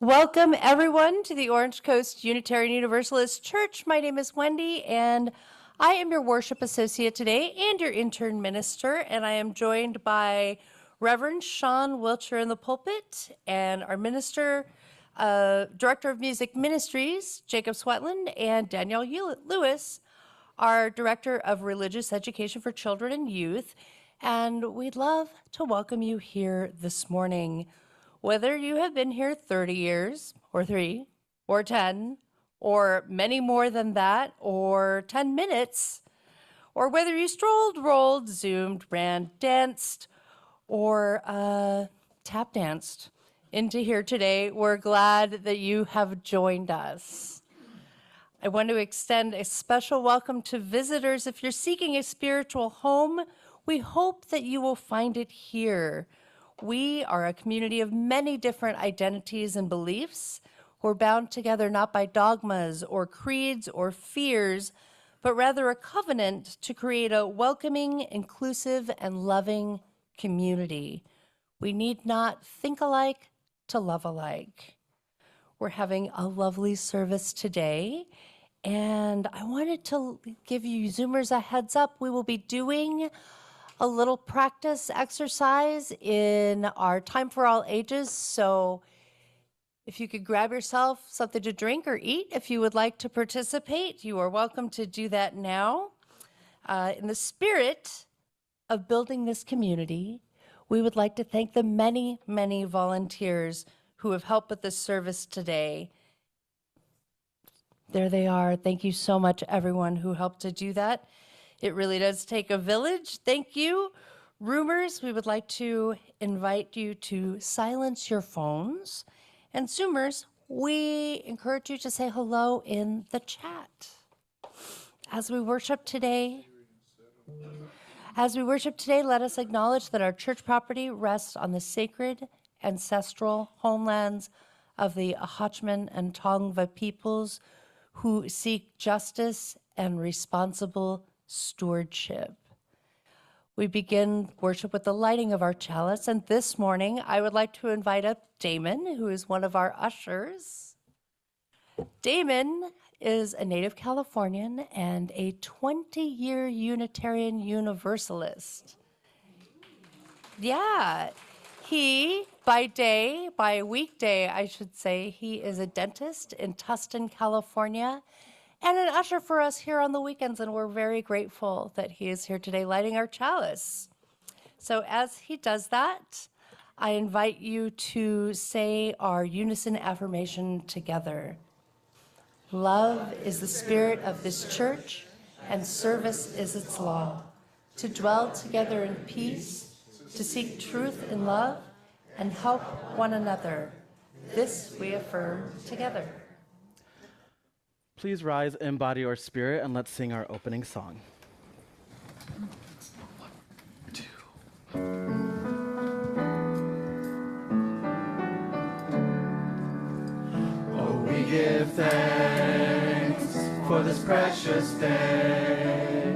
Welcome, everyone, to the Orange Coast Unitarian Universalist Church. My name is Wendy, and I am your worship associate today and your intern minister, and I am joined by Reverend Sian Wiltshire in the pulpit and our minister, Director of Music Ministries, Jacob Swetland, and Danielle Lewis, our Director of Religious Education for Children and Youth. And we'd love to welcome you here this morning. Whether you have been here 30 years, or 3, or 10, or many more than that, or 10 minutes, or whether you strolled, rolled, zoomed, ran, danced, or tap danced into here today, we're glad that you have joined us. I want to extend a special welcome to visitors. If you're seeking a spiritual home, we hope that you will find it here. We are a community of many different identities and beliefs. We're bound together not by dogmas or creeds or fears, but rather a covenant to create a welcoming, inclusive, and loving community. We need not think alike to love alike. We're having a lovely service today, and I wanted to give you Zoomers a heads up. We will be doing a little practice exercise in our Time for All Ages. So if you could grab yourself something to drink or eat, if you would like to participate, you are welcome to do that now. In the spirit of building this community, we would like to thank the many, many volunteers who have helped with this service today. There they are. Thank you so much, everyone who helped to do that. It really does take a village. Thank you. Roomers, we would like to invite you to silence your phones. And Zoomers, we encourage you to say hello in the chat. As we worship today, let us acknowledge that our church property rests on the sacred ancestral homelands of the Ahachman and Tongva peoples who seek justice and responsible stewardship. We begin worship with the lighting of our chalice, and this morning I would like to invite up Damon, who is one of our ushers. Damon is a native Californian and a 20-year Unitarian Universalist. Yeah, by weekday, I should say, he is a dentist in Tustin, California, and an usher for us here on the weekends, and we're very grateful that he is here today lighting our chalice. So as he does that, I invite you to say our unison affirmation together. Love is the spirit of this church, and service is its law. To dwell together in peace, to seek truth in love, and help one another. This we affirm together. Please rise, embody your spirit, and let's sing our opening song. 1, 2. Oh, we give thanks for this precious day,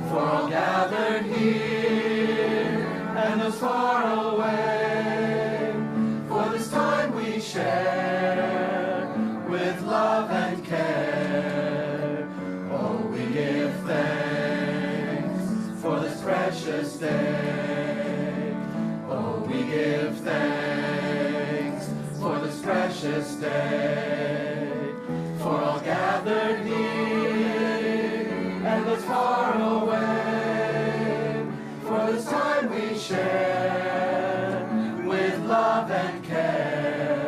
for all gathered here and those far away, for this time we share with love and care. Oh, we give thanks for this precious day. Oh, we give thanks for this precious day, for all gathered here and those far away, for this time we share with love and care.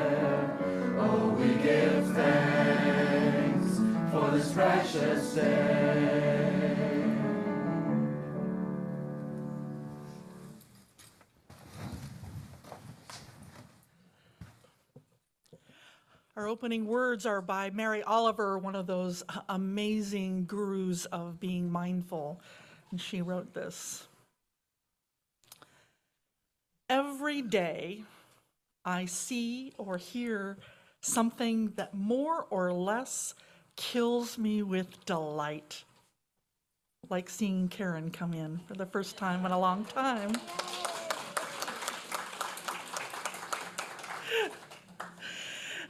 Oh, we give thanks for this precious day. Our opening words are by Mary Oliver, one of those amazing gurus of being mindful. And she wrote this: "Every day I see or hear something that more or less kills me with delight." Like seeing Karen come in for the first time in a long time.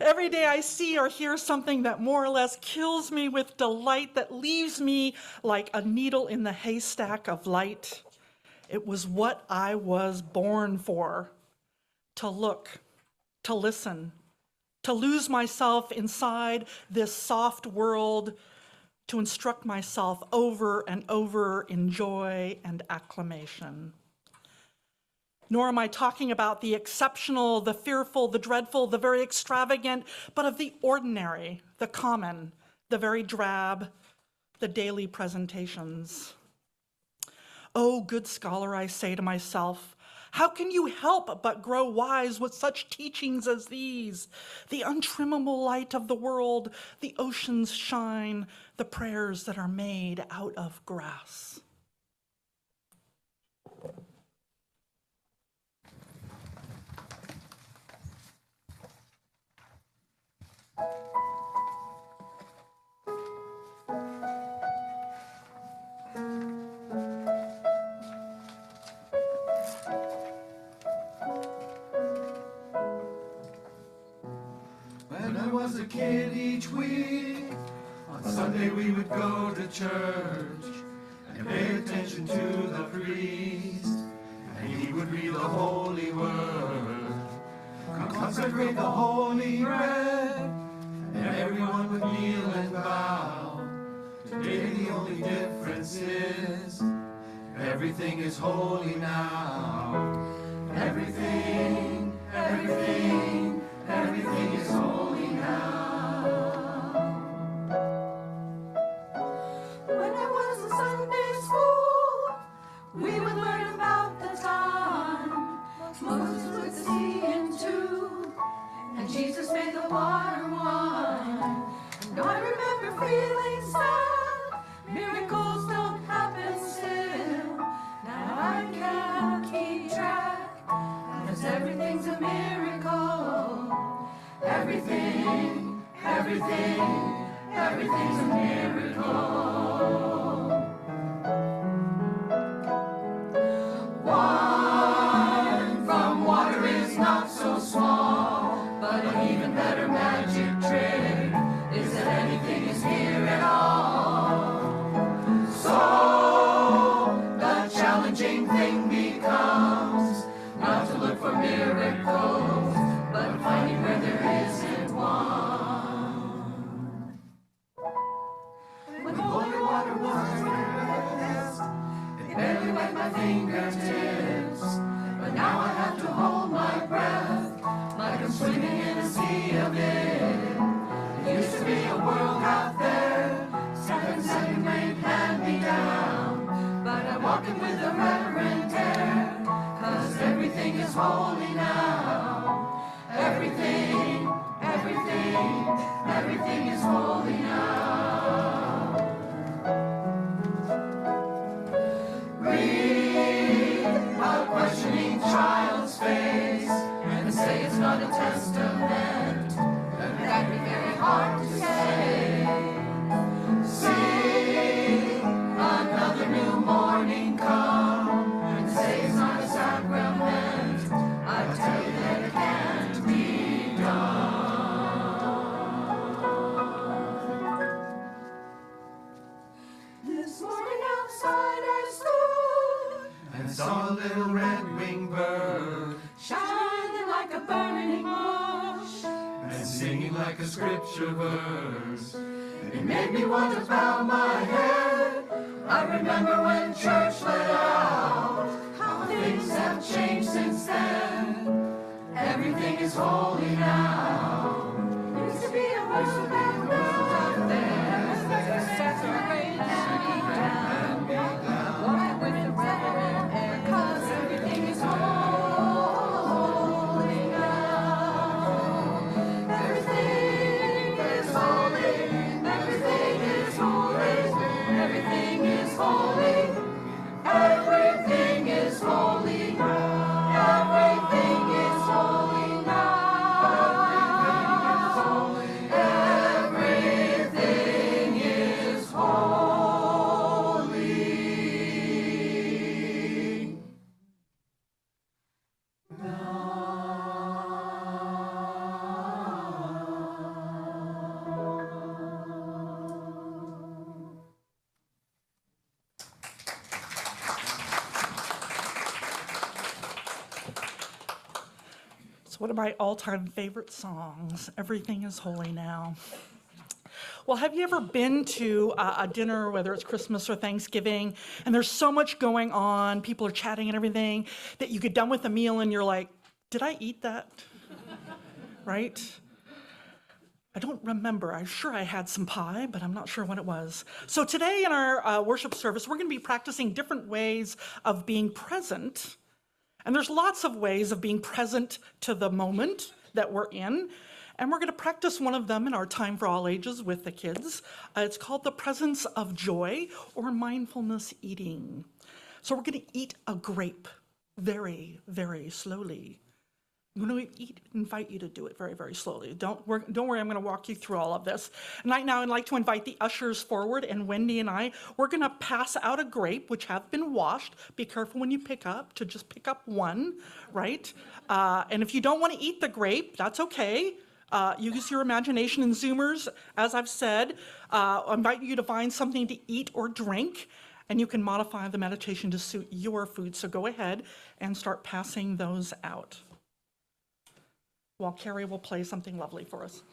Every day I see or hear something that more or less kills me with delight, that leaves me like a needle in the haystack of light. It was what I was born for, to look, to listen, to lose myself inside this soft world, to instruct myself over and over in joy and acclamation. Nor am I talking about the exceptional, the fearful, the dreadful, the very extravagant, but of the ordinary, the common, the very drab, the daily presentations. Oh, good scholar, I say to myself, how can you help but grow wise with such teachings as these? The untrimmable light of the world, the ocean's shine, the prayers that are made out of grass. When I was a kid each week, on Sunday we would go to church and pay attention to the priest, and he would read the holy word, consecrate the holy bread, and everyone would kneel and bow. Today the only difference is everything is holy now. Everything, everything, everything is holy now. When I was in Sunday school, we would learn about the time Moses split the sea in two, and Jesus made the water wine. And I remember feeling sad, miracles don't happen still. Now I can't keep track, 'cause everything's a miracle. Everything, everything, everything's a miracle. Wine from water is not so small, but an even better magic trick is that anything is here at all. So the challenging thing becomes not to look for miracles, but finding where there isn't one. When holy water was released, it barely wet my fingertips, but now I have to hold my breath like I'm swimming in a sea of it. It used to be a world out there, second grade hand me down, but I'm walking with a reverent air, 'cause everything is holy now. Everything, everything, everything is holy now. Read a questioning child's face and say it's not a testament. That'd be very hard to say. See another new morning come and say it's not a sacrament. I tell you that it can't be done. This morning outside I stood And saw a little red-winged bird shining like a burning bush. and singing like a scripture verse. It made me want to bow my head. I remember when church let out, how things have changed since then. Everything is holy now. Used to be a worship and out there. Saturate and be down. Walk with the reverend air, 'cause everything is holy now. Everything is holy. Everything is holy. Everything is holy. Everything is holy. Everything is holy now. Everything is holy. one of my all-time favorite songs, Everything is Holy Now. Well, have you ever been to a dinner, whether it's Christmas or Thanksgiving, and there's so much going on, people are chatting and everything, that you get done with a meal and you're like, did I eat that? Right? I don't remember. I'm sure I had some pie, but I'm not sure what it was. So today in our worship service, we're going to be practicing different ways of being present. And there's lots of ways of being present to the moment that we're in. And we're going to practice one of them in our Time for All Ages with the kids. It's called the presence of joy or mindfulness eating. So we're going to eat a grape very, very slowly. I'm going to invite you to do it very, very slowly. Don't worry, I'm going to walk you through all of this. And right now, I'd like to invite the ushers forward, and Wendy and we're going to pass out a grape, which have been washed. Be careful when you pick up, to just pick up one, right? And if you don't want to eat the grape, that's okay. Use your imagination. And Zoomers, as I've said, I invite you to find something to eat or drink, and you can modify the meditation to suit your food. So go ahead and start passing those out, while Carrie will play something lovely for us.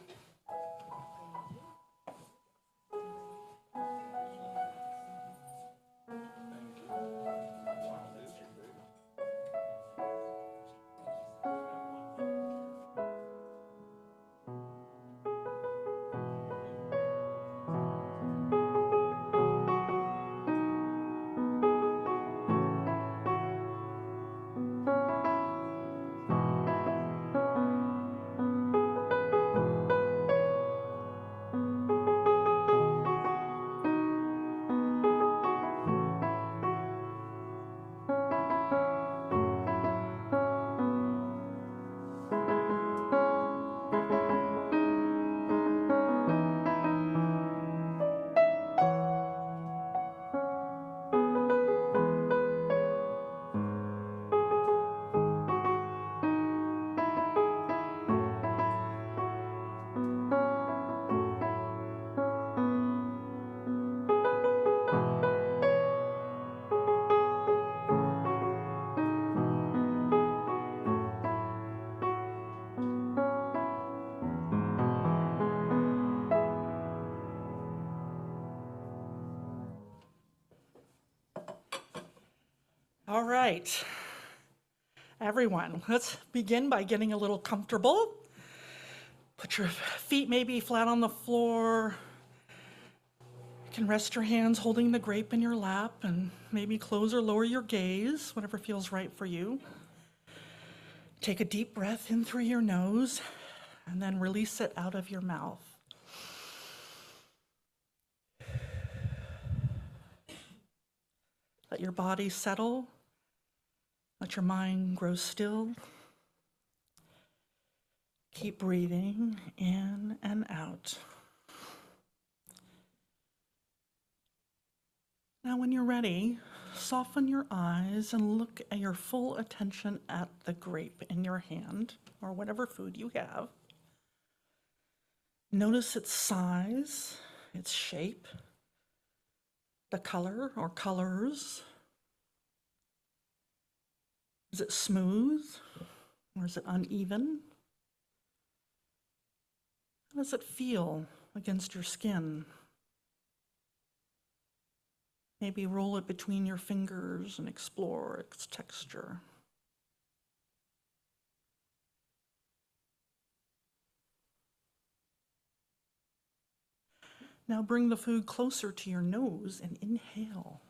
All right, everyone, let's begin by getting a little comfortable. Put your feet maybe flat on the floor. You can rest your hands holding the grape in your lap, and maybe close or lower your gaze, whatever feels right for you. Take a deep breath in through your nose, and then release it out of your mouth. Let your body settle. Let your mind grow still. Keep breathing in and out. Now, when you're ready, soften your eyes and look at your full attention at the grape in your hand, or whatever food you have. Notice its size, its shape, the color or colors. Is it smooth or is it uneven? How does it feel against your skin? Maybe roll it between your fingers and explore its texture. Now bring the food closer to your nose and inhale.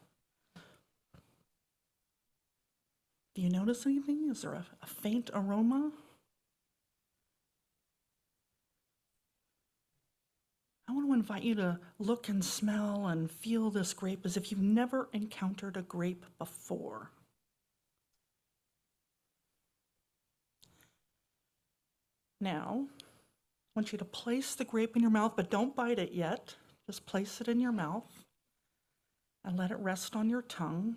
Do you notice anything? Is there a faint aroma? I want to invite you to look and smell and feel this grape as if you've never encountered a grape before. Now, I want you to place the grape in your mouth, but don't bite it yet. Just place it in your mouth and let it rest on your tongue.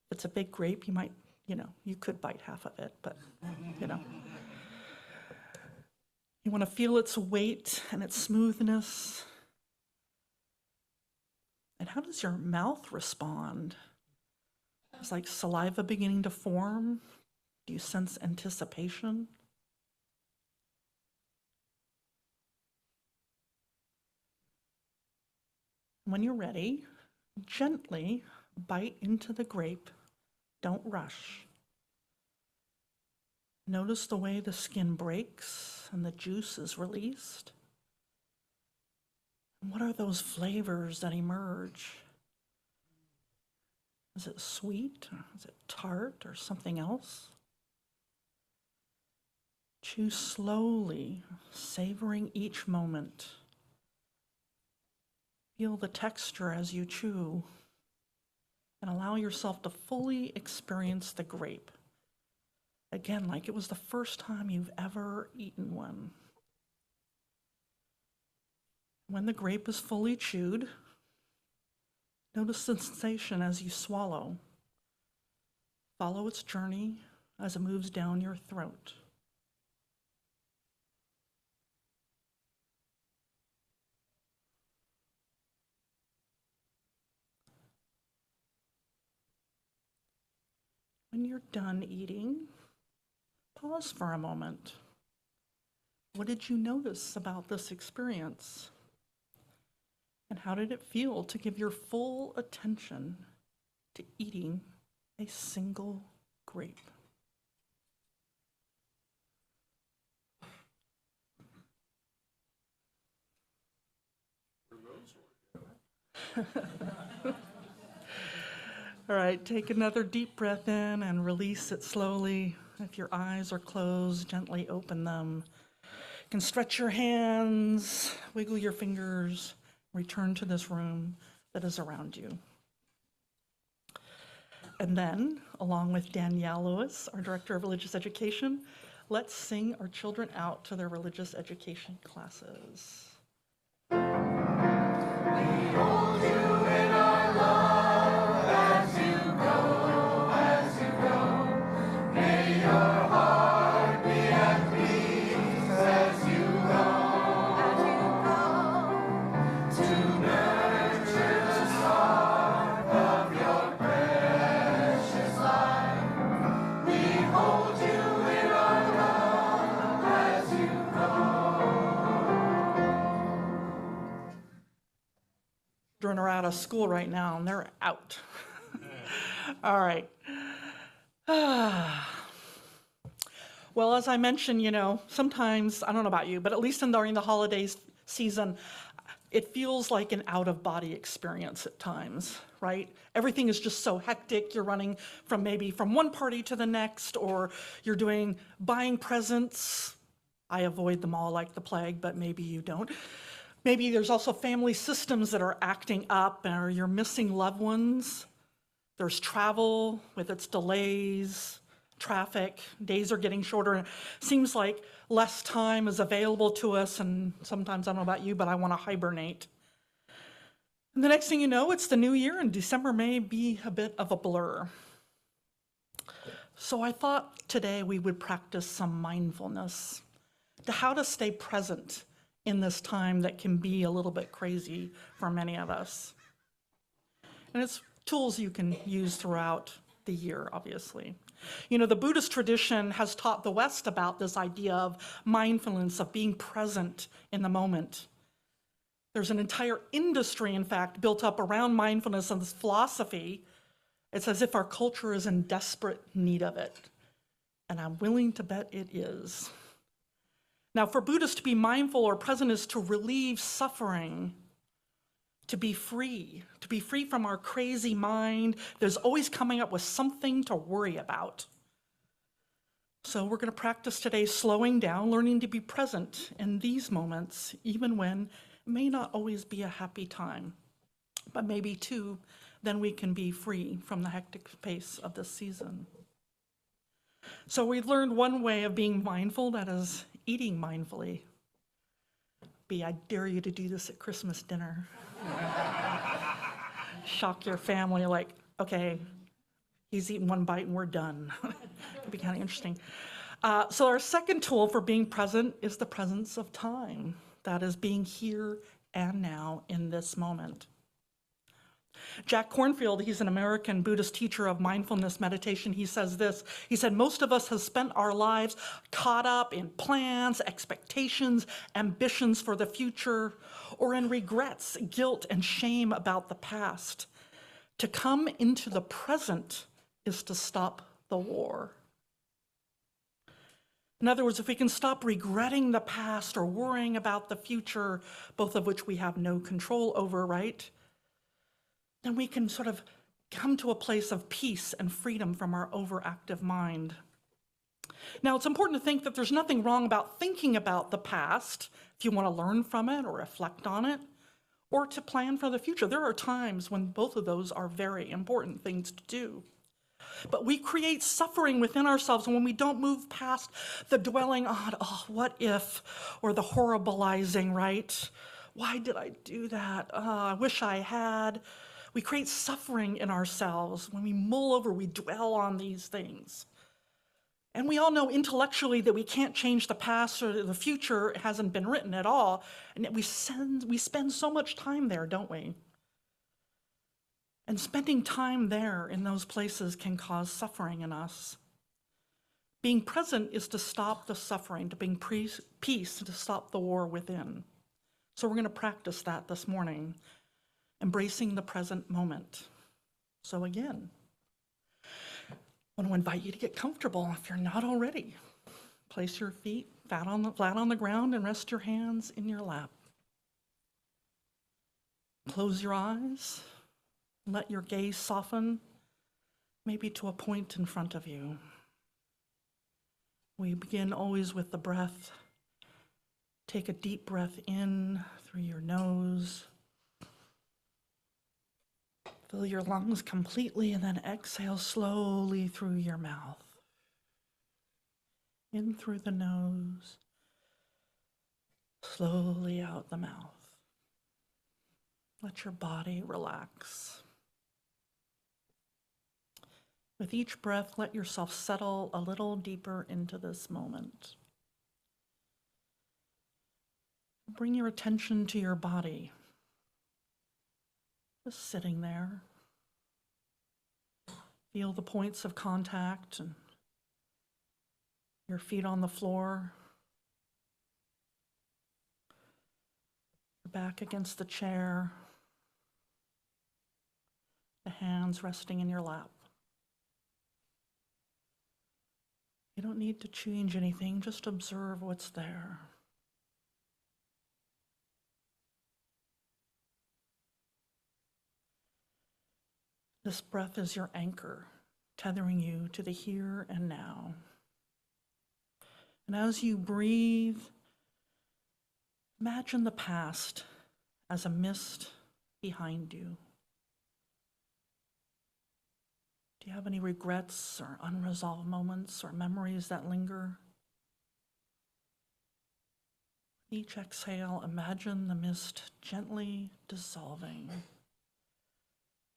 If it's a big grape, you might, you could bite half of it, but, You want to feel its weight and its smoothness. And how does your mouth respond? It's like saliva beginning to form. Do you sense anticipation? When you're ready, gently bite into the grape. Don't rush. Notice the way the skin breaks and the juice is released. What are those flavors that emerge? Is it sweet? Is it tart or something else? Chew slowly, savoring each moment. Feel the texture as you chew, and allow yourself to fully experience the grape. Again, like it was the first time you've ever eaten one. When the grape is fully chewed, notice the sensation as you swallow. Follow its journey as it moves down your throat. When you're done eating, pause for a moment. What did you notice about this experience? And how did it feel to give your full attention to eating a single grape? All right, take another deep breath in and release it slowly. If your eyes are closed, gently open them. You can stretch your hands, wiggle your fingers, return to this room that is around you. And then, along with Danielle Lewis, our Director of Religious Education, let's sing our children out to their religious education classes. Hold you in our love as you go. May your heart be at peace as you go. To nurture the spark of your precious life. We hold you in our love as you Children are out of school right now, and they're out. All right. Well, as I mentioned, sometimes, I don't know about you, but at least during the holidays season, it feels like an out-of-body experience at times, right? Everything is just so hectic. You're running from one party to the next, or you're buying presents. I avoid them all like the plague, but maybe you don't. Maybe there's also family systems that are acting up, or you're missing loved ones. There's travel with its delays, traffic, days are getting shorter. And it seems like less time is available to us, and sometimes, I don't know about you, but I want to hibernate. And the next thing you know, it's the new year, and December may be a bit of a blur. So I thought today we would practice some mindfulness to how to stay present in this time that can be a little bit crazy for many of us. And it's tools you can use throughout the year, obviously. The Buddhist tradition has taught the West about this idea of mindfulness, of being present in the moment. There's an entire industry, in fact, built up around mindfulness and this philosophy. It's as if our culture is in desperate need of it. And I'm willing to bet it is. Now, for Buddhists, to be mindful or present is to relieve suffering, to be free from our crazy mind. There's always coming up with something to worry about. So we're going to practice today slowing down, learning to be present in these moments, even when it may not always be a happy time. But maybe, too, then we can be free from the hectic pace of this season. So we learned one way of being mindful, that is eating mindfully. I dare you to do this at Christmas dinner. Shock your family, like, okay, he's eating one bite and we're done. It'd be kind of interesting. So our second tool for being present is the presence of time. That is being here and now in this moment. Jack Kornfield, he's an American Buddhist teacher of mindfulness meditation. He says this. He said, most of us have spent our lives caught up in plans, expectations, ambitions for the future, or in regrets, guilt, and shame about the past. To come into the present is to stop the war. In other words, if we can stop regretting the past or worrying about the future, both of which we have no control over, right? Then we can sort of come to a place of peace and freedom from our overactive mind. Now, it's important to think that there's nothing wrong about thinking about the past if you want to learn from it or reflect on it, or to plan for the future. There are times when both of those are very important things to do. But we create suffering within ourselves when we don't move past the dwelling on, oh, what if, or the horribilizing, right? Why did I do that? Oh, I wish I had. We create suffering in ourselves when we mull over, we dwell on these things. And we all know intellectually that we can't change the past or the future. It hasn't been written at all. And yet we spend so much time there, don't we? And spending time there in those places can cause suffering in us. Being present is to stop the suffering, to bring peace, to stop the war within. So we're going to practice that this morning, embracing the present moment. So again, I want to invite you to get comfortable if you're not already. Place your feet flat on the ground and rest your hands in your lap. Close your eyes. Let your gaze soften, maybe to a point in front of you. We begin always with the breath. Take a deep breath in through your nose. Fill your lungs completely and then exhale slowly through your mouth. In through the nose, slowly out the mouth. Let your body relax. With each breath, let yourself settle a little deeper into this moment. Bring your attention to your body. Just sitting there. Feel the points of contact and your feet on the floor. Your back against the chair. The hands resting in your lap. You don't need to change anything, just observe what's there. This breath is your anchor, tethering you to the here and now. And as you breathe, imagine the past as a mist behind you. Do you have any regrets or unresolved moments or memories that linger? Each exhale, imagine the mist gently dissolving.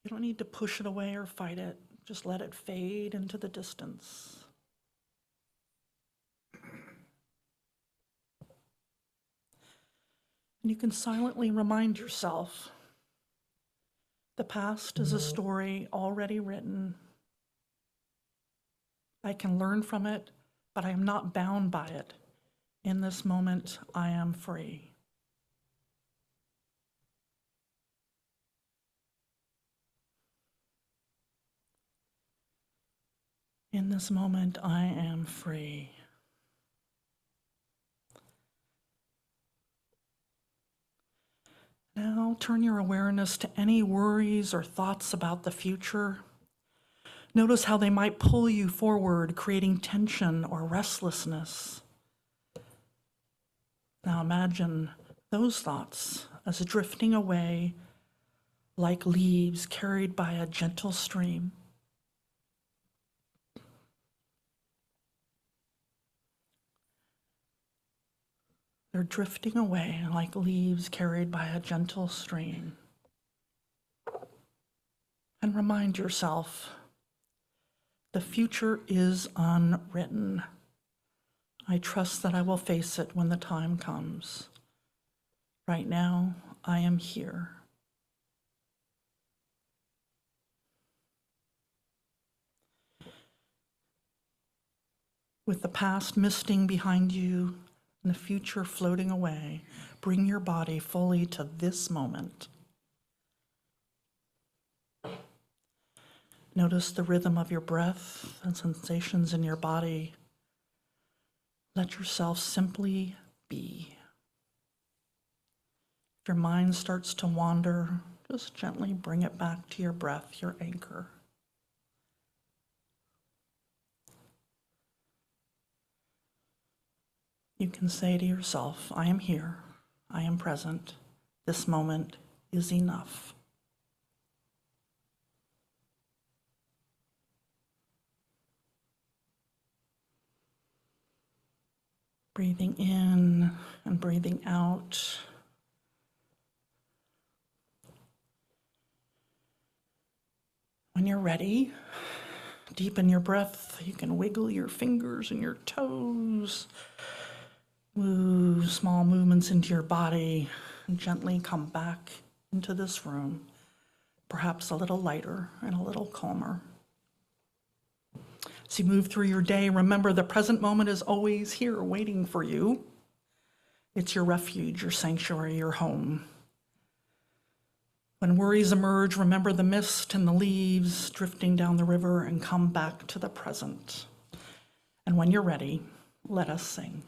You don't need to push it away or fight it. Just let it fade into the distance. And you can silently remind yourself, the past is a story already written. I can learn from it, but I am not bound by it. In this moment, I am free. In this moment, I am free. Now turn your awareness to any worries or thoughts about the future. Notice how they might pull you forward, creating tension or restlessness. Now imagine those thoughts as drifting away like leaves carried by a gentle stream. They're drifting away like leaves carried by a gentle stream. And remind yourself, the future is unwritten. I trust that I will face it when the time comes. Right now, I am here. With the past misting behind you and the future floating away, bring your body fully to this moment. Notice the rhythm of your breath and sensations in your body. Let yourself simply be. If your mind starts to wander, just gently bring it back to your breath, your anchor. You can say to yourself, I am here, I am present, this moment is enough. Breathing in and breathing out. When you're ready, deepen your breath. You can wiggle your fingers and your toes. Move small movements into your body and gently come back into this room, perhaps a little lighter and a little calmer. As you move through your day, remember the present moment is always here waiting for you. It's your refuge, your sanctuary, your home. When worries emerge, remember the mist and the leaves drifting down the river and come back to the present. And when you're ready, let us sing.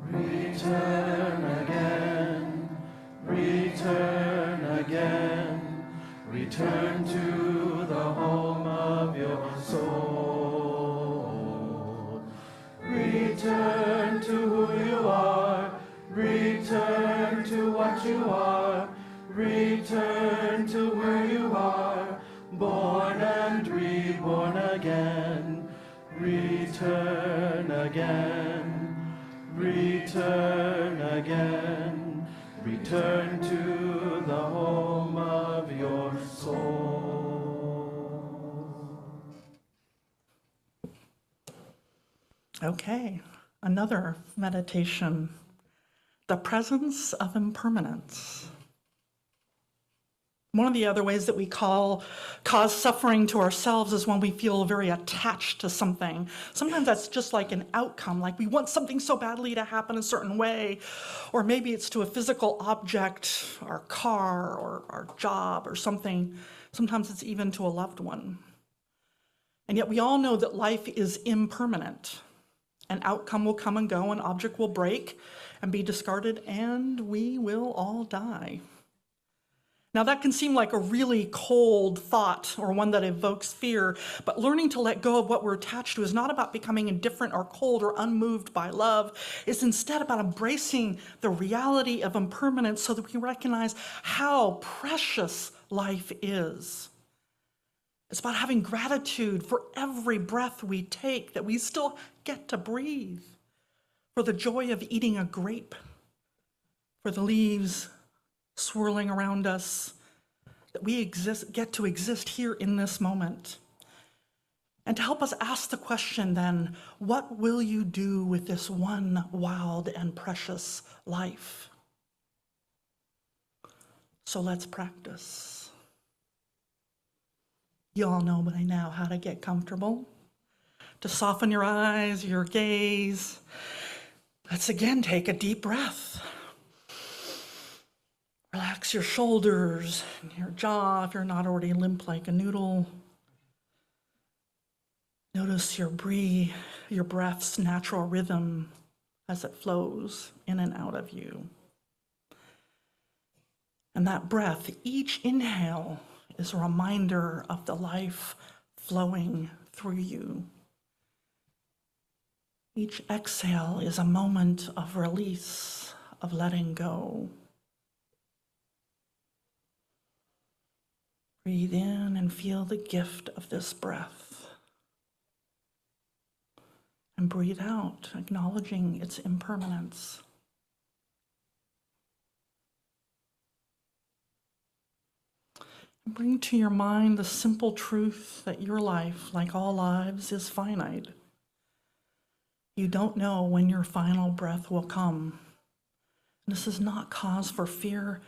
Return again, return again, return to the home of your soul. Return to who you are, return to what you are, return to where you are, born and reborn again. Return again. Return again, return to the home of your soul. Okay, another meditation. The presence of impermanence. One of the other ways that we cause suffering to ourselves is when we feel very attached to something. Sometimes that's just like an outcome, like we want something so badly to happen a certain way, or maybe it's to a physical object, our car, or our job, or something. Sometimes it's even to a loved one. And yet we all know that life is impermanent. An outcome will come and go, an object will break and be discarded, and we will all die. Now that can seem like a really cold thought or one that evokes fear, but learning to let go of what we're attached to is not about becoming indifferent or cold or unmoved by love. It's instead about embracing the reality of impermanence so that we recognize how precious life is. It's about having gratitude for every breath we take, that we still get to breathe, for the joy of eating a grape, for the leaves swirling around us, that we get to exist here in this moment. And to help us ask the question then, what will you do with this one wild and precious life? So let's practice. You all know by now how to get comfortable, to soften your eyes, your gaze. Let's again take a deep breath. Relax your shoulders and your jaw if you're not already limp like a noodle. Notice your breath's natural rhythm as it flows in and out of you. And that breath, each inhale, is a reminder of the life flowing through you. Each exhale is a moment of release, of letting go. Breathe in and feel the gift of this breath. And breathe out, acknowledging its impermanence. And bring to your mind the simple truth that your life, like all lives, is finite. You don't know when your final breath will come. This is not cause for fear,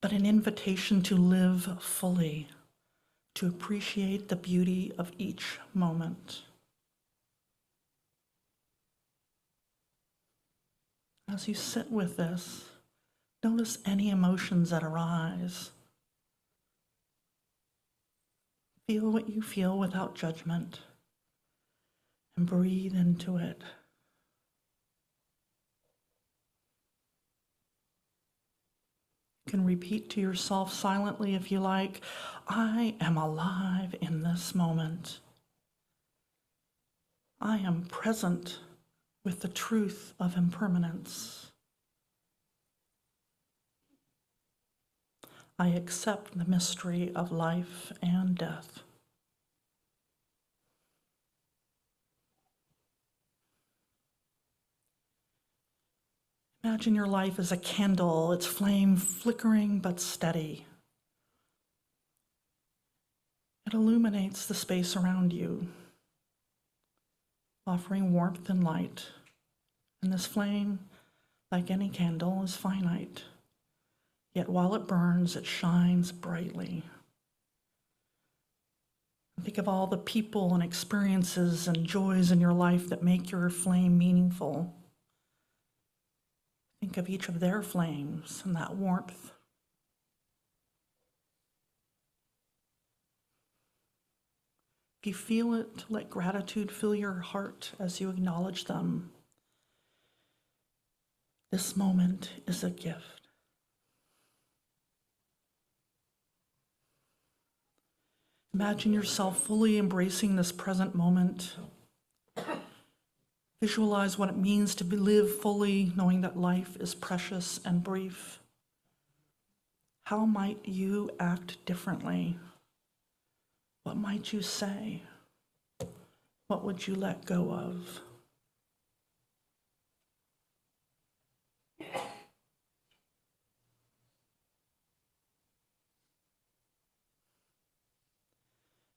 but an invitation to live fully, to appreciate the beauty of each moment. As you sit with this, notice any emotions that arise. Feel what you feel without judgment and breathe into it. You can repeat to yourself silently if you like, I am alive in this moment. I am present with the truth of impermanence. I accept the mystery of life and death. Imagine your life as a candle, its flame flickering but steady. It illuminates the space around you, offering warmth and light. And this flame, like any candle, is finite. Yet while it burns, it shines brightly. Think of all the people and experiences and joys in your life that make your flame meaningful. Think of each of their flames and that warmth. If you feel it, let gratitude fill your heart as you acknowledge them. This moment is a gift. Imagine yourself fully embracing this present moment. Visualize what it means to live fully, knowing that life is precious and brief. How might you act differently? What might you say? What would you let go of?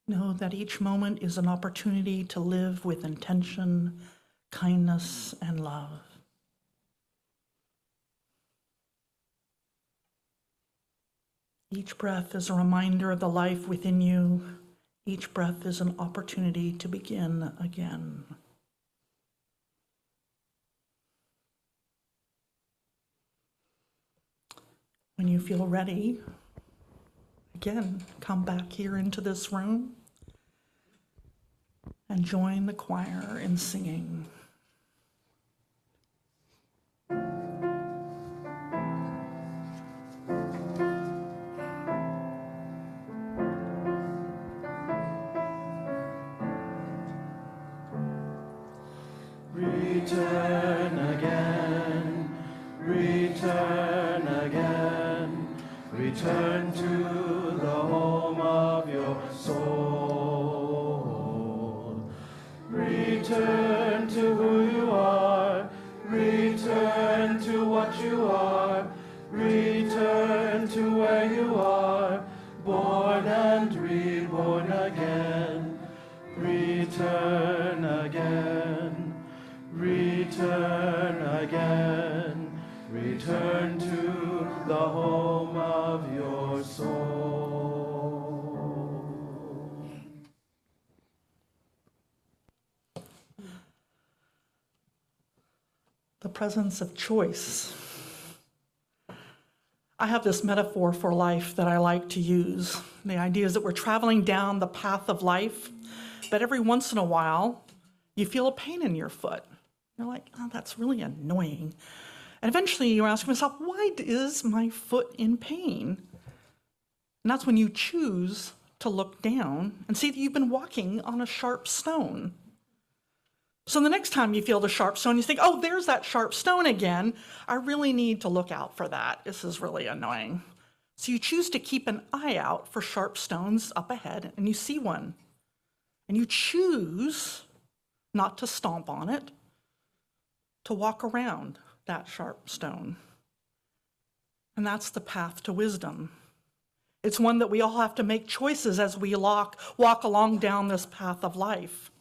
Know that each moment is an opportunity to live with intention, kindness, and love. Each breath is a reminder of the life within you. Each breath is an opportunity to begin again. When you feel ready, again, come back here into this room and join the choir in singing. Return again, return again, return to the home of your soul. Return to who you are, return to what you are, return to where you are, born and reborn again. Return again. Return again, return to the home of your soul. The presence of choice. I have this metaphor for life that I like to use. The idea is that we're traveling down the path of life, but every once in a while, you feel a pain in your foot. You're like, oh, that's really annoying. And eventually you ask yourself, why is my foot in pain? And that's when you choose to look down and see that you've been walking on a sharp stone. So the next time you feel the sharp stone, you think, oh, there's that sharp stone again. I really need to look out for that. This is really annoying. So you choose to keep an eye out for sharp stones up ahead, and you see one. And you choose not to stomp on it, to walk around that sharp stone. And that's the path to wisdom. It's one that we all have to make choices as we walk along down this path of life.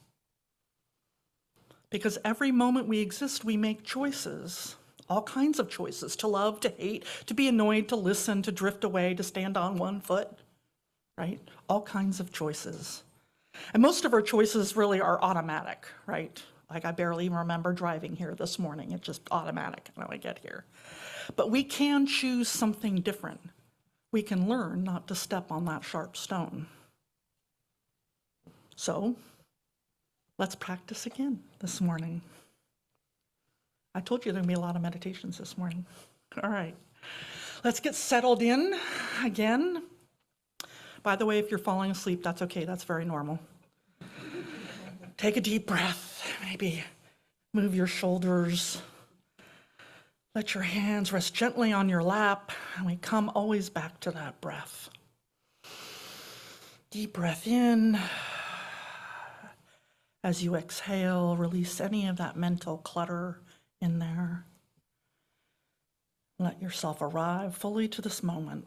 Because every moment we exist, we make choices, all kinds of choices, to love, to hate, to be annoyed, to listen, to drift away, to stand on one foot, right? All kinds of choices. And most of our choices really are automatic, right? Like I barely even remember driving here this morning. It's just automatic when I get here. But we can choose something different. We can learn not to step on that sharp stone. So let's practice again this morning. I told you there'd be a lot of meditations this morning. All right, let's get settled in again. By the way, if you're falling asleep, that's okay, that's very normal. Take a deep breath, maybe move your shoulders. Let your hands rest gently on your lap, and we come always back to that breath. Deep breath in. As you exhale, release any of that mental clutter in there. Let yourself arrive fully to this moment.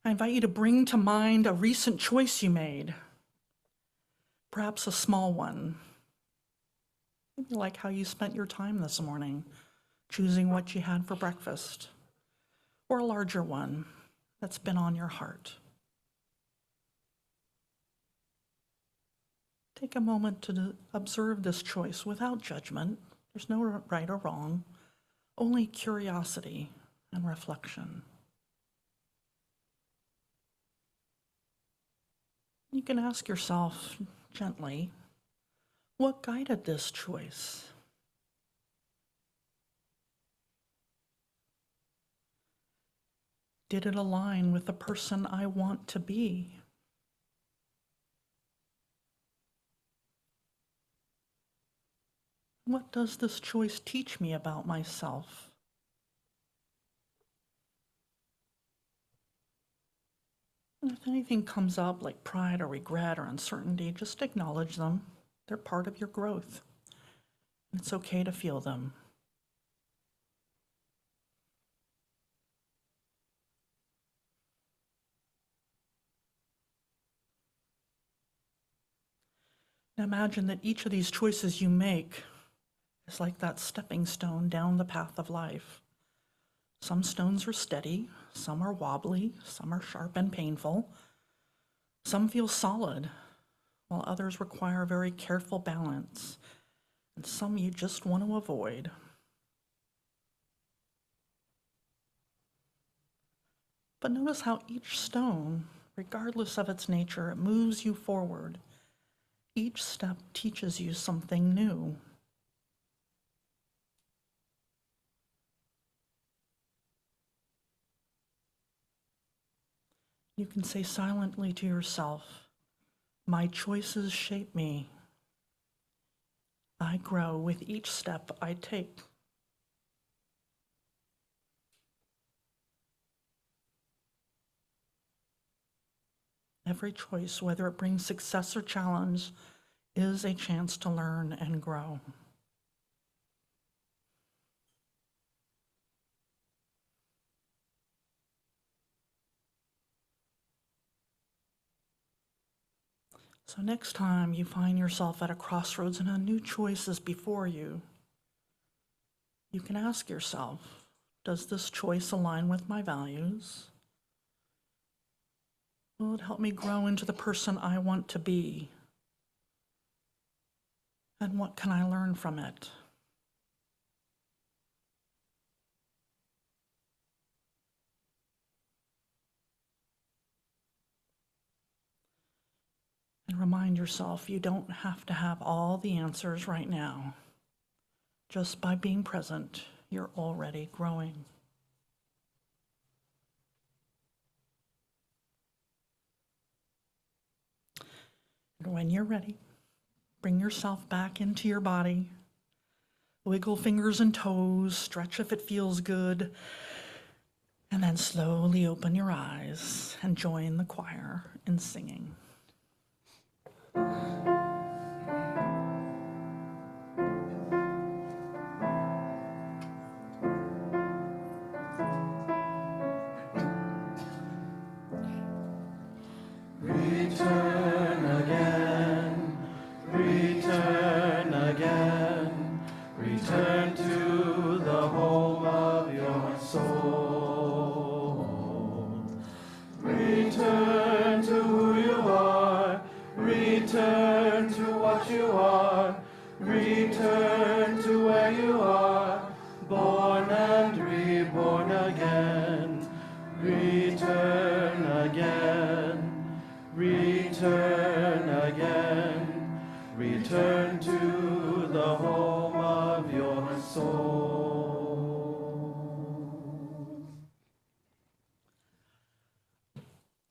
I invite you to bring to mind a recent choice you made, perhaps a small one. Maybe like how you spent your time this morning, choosing what you had for breakfast, or a larger one that's been on your heart. Take a moment to observe this choice without judgment. There's no right or wrong, only curiosity and reflection. You can ask yourself gently, what guided this choice? Did it align with the person I want to be? What does this choice teach me about myself? And if anything comes up like pride or regret or uncertainty, just acknowledge them. They're part of your growth. It's okay to feel them. And imagine that each of these choices you make is like that stepping stone down the path of life. Some stones are steady, some are wobbly, some are sharp and painful. Some feel solid, while others require very careful balance, and some you just want to avoid. But notice how each stone, regardless of its nature, it moves you forward. Each step teaches you something new. You can say silently to yourself, my choices shape me. I grow with each step I take. Every choice, whether it brings success or challenge, is a chance to learn and grow. So next time you find yourself at a crossroads and a new choice is before you, you can ask yourself, does this choice align with my values? Will it help me grow into the person I want to be? And what can I learn from it? And remind yourself you don't have to have all the answers right now. Just by being present, you're already growing. And when you're ready, bring yourself back into your body. Wiggle fingers and toes, stretch if it feels good, and then slowly open your eyes and join the choir in singing. Return again. return to the home of your soul.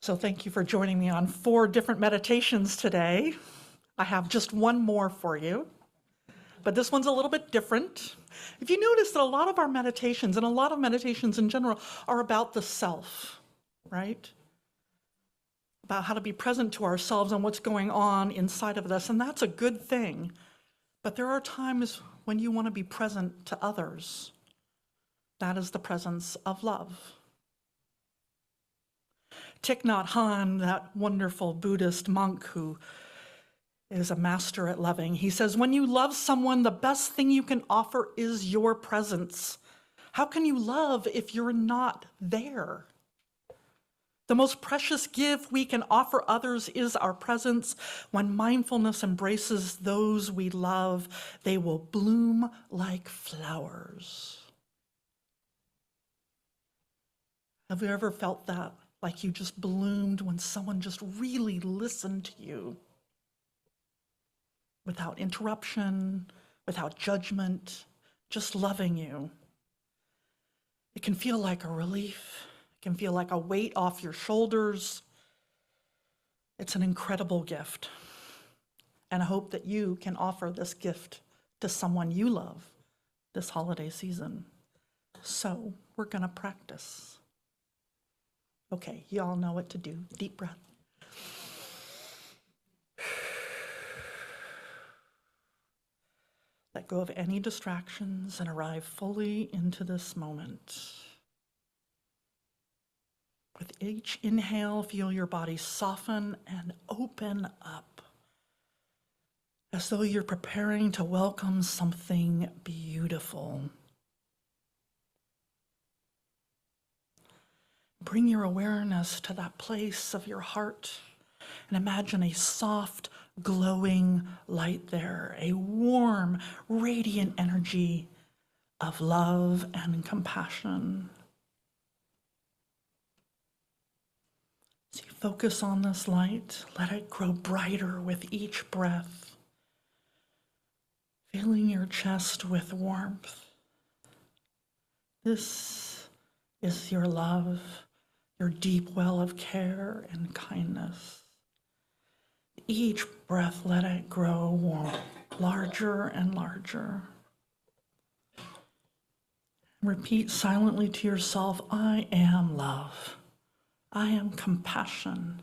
So thank you for joining me on 4 different meditations today. I have just one more for you, but this one's a little bit different. If you notice that a lot of our meditations, and a lot of meditations in general, are about the self, right? About how to be present to ourselves and what's going on inside of us, and that's a good thing. But there are times when you want to be present to others. That is the presence of love. Thich Nhat Hanh, that wonderful Buddhist monk who is a master at loving, he says, when you love someone, the best thing you can offer is your presence. How can you love if you're not there? The most precious gift we can offer others is our presence. When mindfulness embraces those we love, they will bloom like flowers. Have you ever felt that? Like you just bloomed when someone just really listened to you without interruption, without judgment, just loving you. It can feel like a relief. It can feel like a weight off your shoulders. It's an incredible gift. And I hope that you can offer this gift to someone you love this holiday season. So we're going to practice. Okay, you all know what to do. Deep breath. Let go of any distractions and arrive fully into this moment. With each inhale, feel your body soften and open up, as though you're preparing to welcome something beautiful. Bring your awareness to that place of your heart and imagine a soft, glowing light there, a warm, radiant energy of love and compassion. As you focus on this light, let it grow brighter with each breath, filling your chest with warmth. This is your love, your deep well of care and kindness. Each breath, let it grow warm, larger and larger. Repeat silently to yourself, I am love. I am compassion.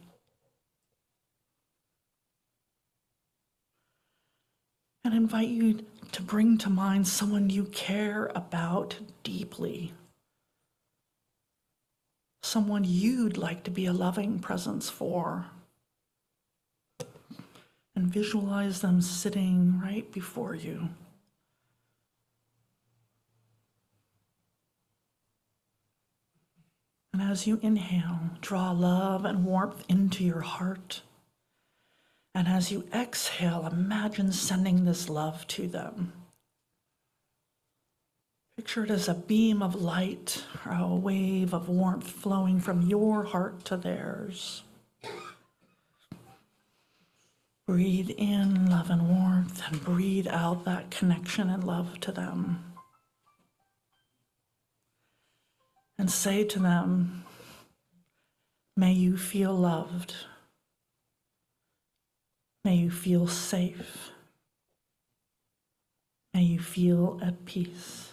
And invite you to bring to mind someone you care about deeply. Someone you'd like to be a loving presence for. And visualize them sitting right before you. And as you inhale, draw love and warmth into your heart. And as you exhale, imagine sending this love to them. Picture it as a beam of light or a wave of warmth flowing from your heart to theirs. Breathe in love and warmth and breathe out that connection and love to them. And say to them, may you feel loved. May you feel safe. May you feel at peace.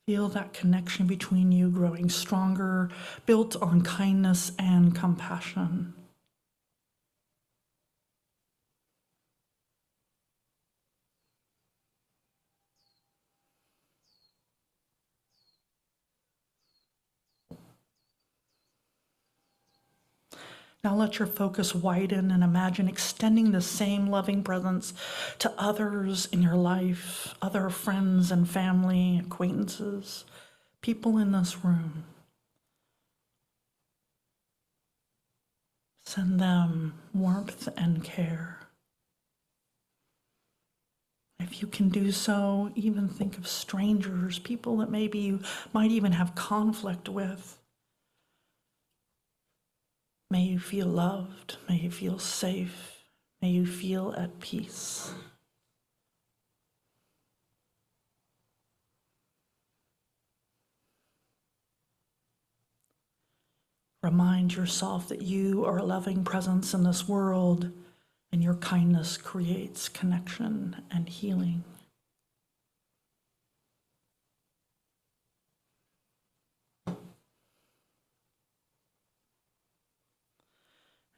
Feel that connection between you growing stronger, built on kindness and compassion. Now let your focus widen and imagine extending the same loving presence to others in your life, other friends and family, acquaintances, people in this room. Send them warmth and care. If you can do so, even think of strangers, people that maybe you might even have conflict with. May you feel loved. May you feel safe. May you feel at peace. Remind yourself that you are a loving presence in this world, and your kindness creates connection and healing.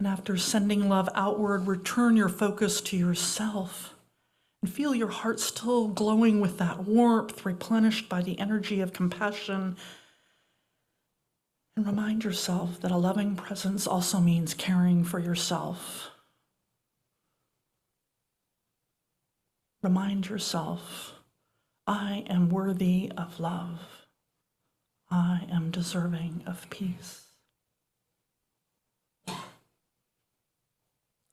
And after sending love outward, return your focus to yourself and feel your heart still glowing with that warmth, replenished by the energy of compassion. And remind yourself that a loving presence also means caring for yourself. Remind yourself, I am worthy of love. I am deserving of peace.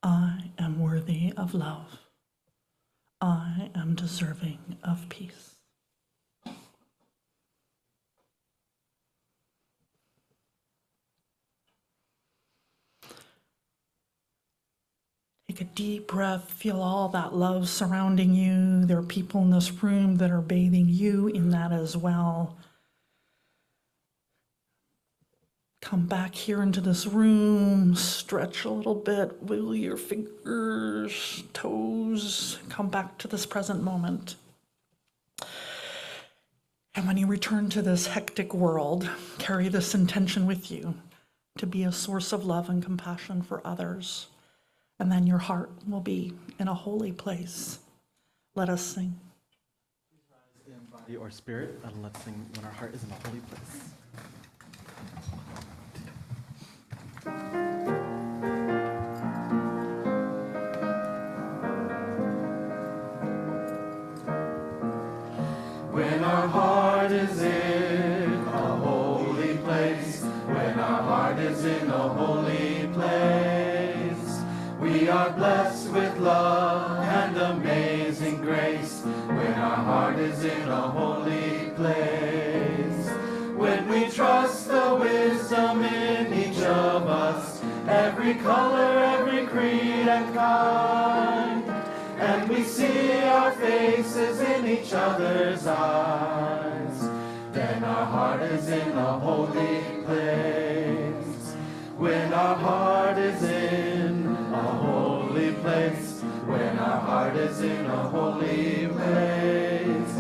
I am worthy of love. I am deserving of peace. Take a deep breath, feel all that love surrounding you. There are people in this room that are bathing you in that as well. Come back here into this room, stretch a little bit, wiggle your fingers, toes, come back to this present moment. And when you return to this hectic world, carry this intention with you to be a source of love and compassion for others. And then your heart will be in a holy place. Let us sing. Please rise in body or spirit, and let's sing when our heart is in a holy place. When our heart is in a holy place, when our heart is in a holy place, we are blessed with love and amazing grace. When our heart is in a holy place, when we trust the wisdom in each of us, every color, every creed and kind, and we see our faces in each other's eyes, then our heart is in a holy place. When our heart is in a holy place, when our heart is in a holy place,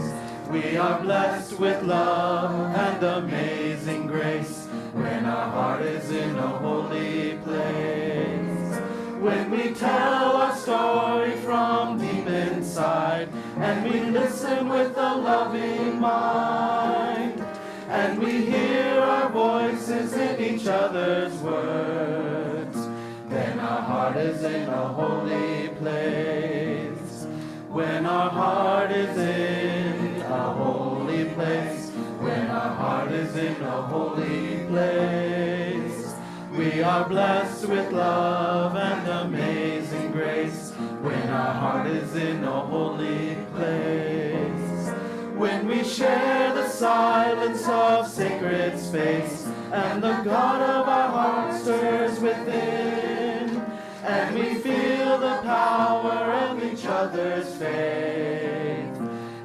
we are blessed with love and amazing grace. When our heart is in a holy place, when we tell our story from deep inside, and we listen with a loving mind, and we hear our voices in each other's words, then our heart is in a holy place. When our heart is in a holy place, when our heart is in a holy place, we are blessed with love and amazing grace. When our heart is in a holy place, when we share the silence of sacred space, and the God of our heart stirs within, and we feel the power of each other's faith,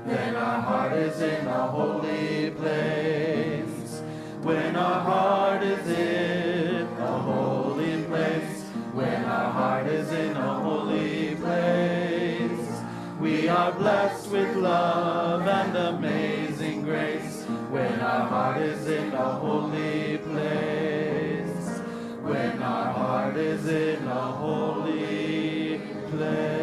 then our heart is in a holy place. When our heart is in a holy place, when our heart is in a holy place, we are blessed with love and amazing grace. When our heart is in a holy place, when our heart is in a holy place.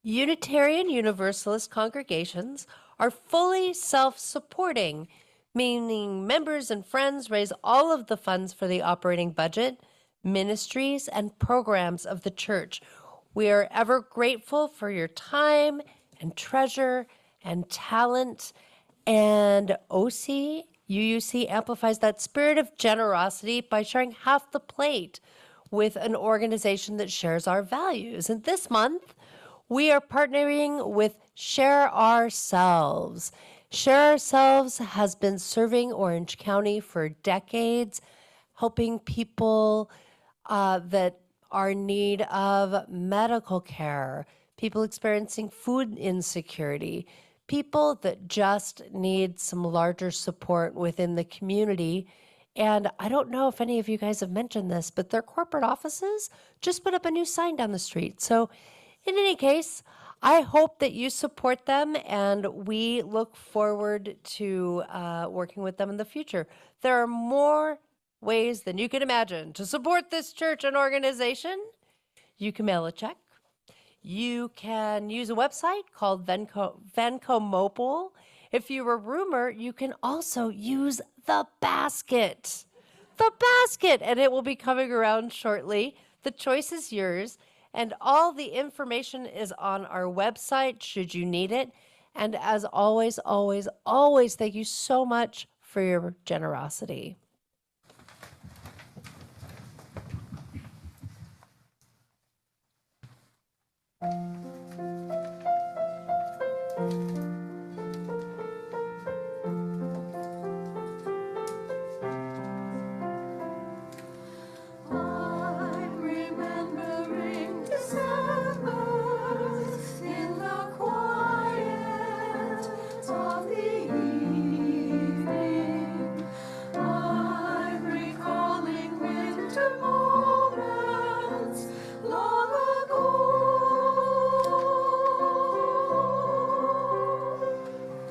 Unitarian Universalist congregations are fully self-supporting, meaning members and friends raise all of the funds for the operating budget, ministries, and programs of the church. We are ever grateful for your time and treasure and talent, and UUC amplifies that spirit of generosity by sharing half the plate with an organization that shares our values. And this month, we are partnering with Share Ourselves. Share Ourselves has been serving Orange County for decades, helping people that are in need of medical care, people experiencing food insecurity, people that just need some larger support within the community. And I don't know if any of you guys have mentioned this, but their corporate offices just put up a new sign down the street. So, in any case, I hope that you support them, and we look forward to working with them in the future. There are more ways than you can imagine to support this church and organization. You can mail a check. You can use a website called Venco Mobile. If you're a roomer, you can also use the basket. The basket, and it will be coming around shortly. The choice is yours, and all the information is on our website should you need it. And as always, always, always, thank you so much for your generosity. I'm remembering December in the quiet of the evening. I'm recalling winter moments long ago.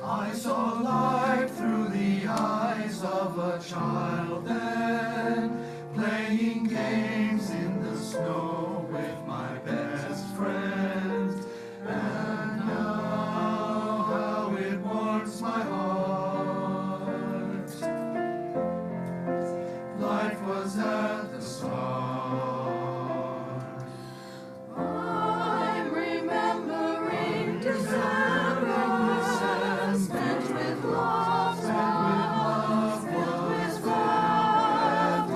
I saw light through the eyes of a child then, playing games in the snow with my best friends. And now how it warms my heart. Life was at the start. I'm remembering December spent with loved ones, filled with laughter.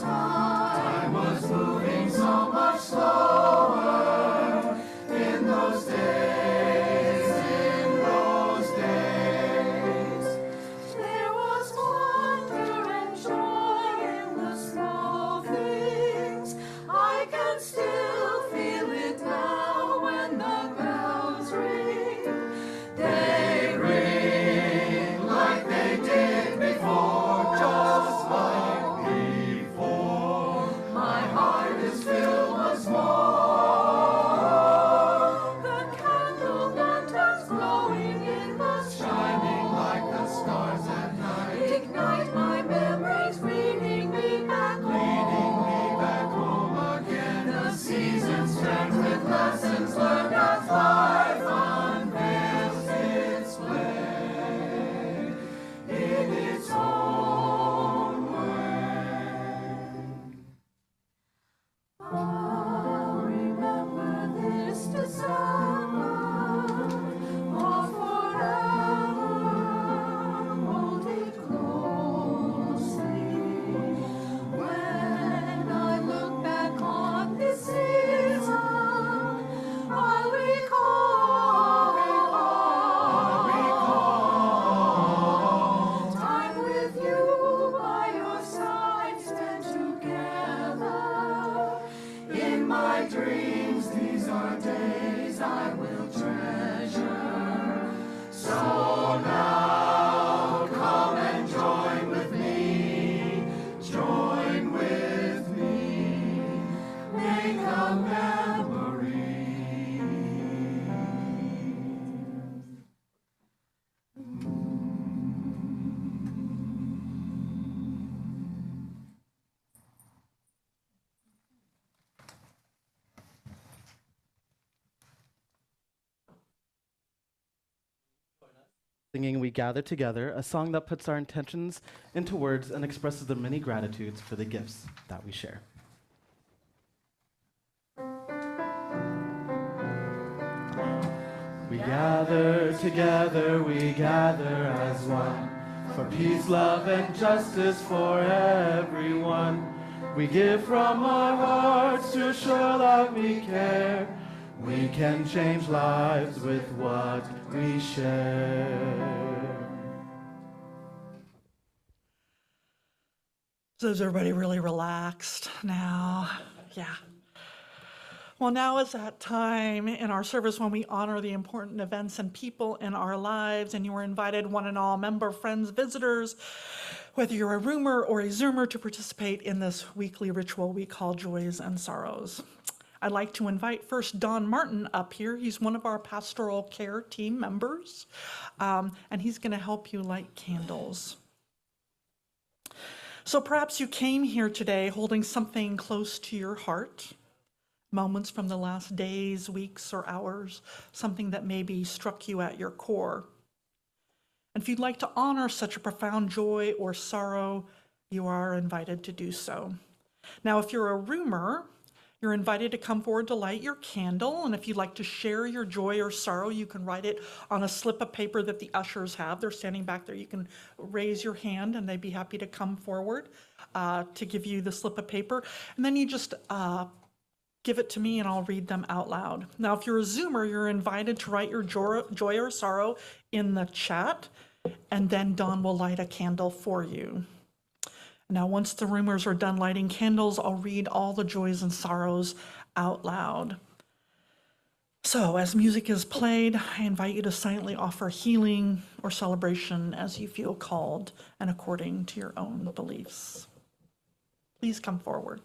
Time was moving so much slower in those days, in those days. There was wonder and joy in the small things. I can still feel it now when the bells ring. They ring like they did before, just like before. My heart is filled once more. The candle lanterns glowing in the sky, Shining like the stars at night, ignite my memories, leading me back leading me home. back home again. The seasons spent with lessons learned as life unveils its play in its own way. I'll remember this December, or forever hold it closely. When I look back on this season, I'll recall time with you by your side, spent together. In my dreams, these are days I will treasure. So now come and join with me, join with me, make a memory. Singing We Gather Together, a song that puts our intentions into words and expresses the many gratitudes for the gifts that we share. We gather together, we gather as one, for peace, love, and justice for everyone. We give from our hearts to show that we care. We can change lives with what we share. So is everybody really relaxed now? Yeah. Well, now is that time in our service when we honor the important events and people in our lives, and you are invited, one and all, member, friends, visitors, whether you're a roomer or a Zoomer, to participate in this weekly ritual we call Joys and Sorrows. I'd like to invite first Don Martin up here. He's one of our pastoral care team members, and he's going to help you light candles. So perhaps you came here today holding something close to your heart, moments from the last days, weeks, or hours, something that maybe struck you at your core. And if you'd like to honor such a profound joy or sorrow, you are invited to do so. Now, if you're a roomer, you're invited to come forward to light your candle, and if you'd like to share your joy or sorrow, you can write it on a slip of paper that the ushers have. They're standing back there. You can raise your hand, and they'd be happy to come forward to give you the slip of paper. And then you just give it to me, and I'll read them out loud. Now, if you're a Zoomer, you're invited to write your joy or sorrow in the chat, and then Don will light a candle for you. Now, once the roomers are done lighting candles, I'll read all the joys and sorrows out loud. So, as music is played, I invite you to silently offer healing or celebration as you feel called and according to your own beliefs. Please come forward.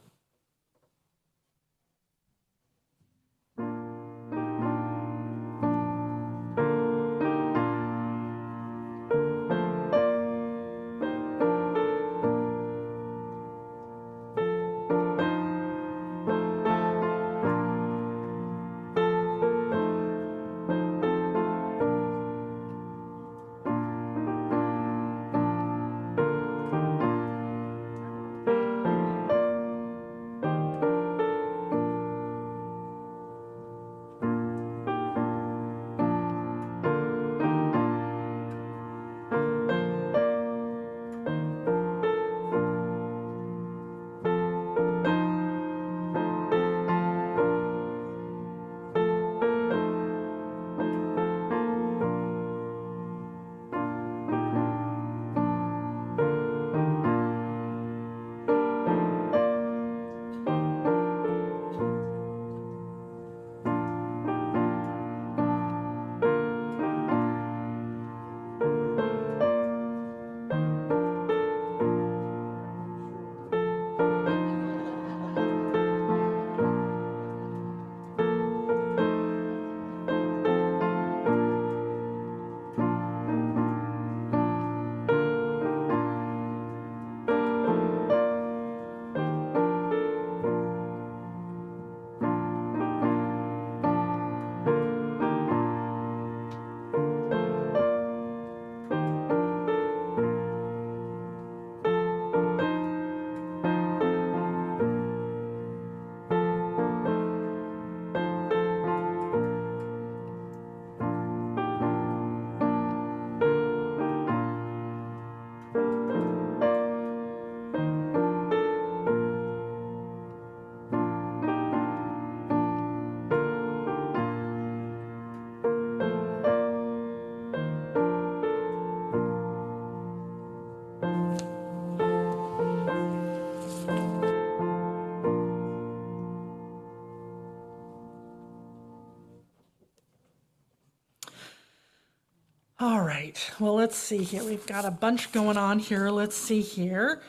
All right, well, let's see here. We've got a bunch going on here. Let's see here.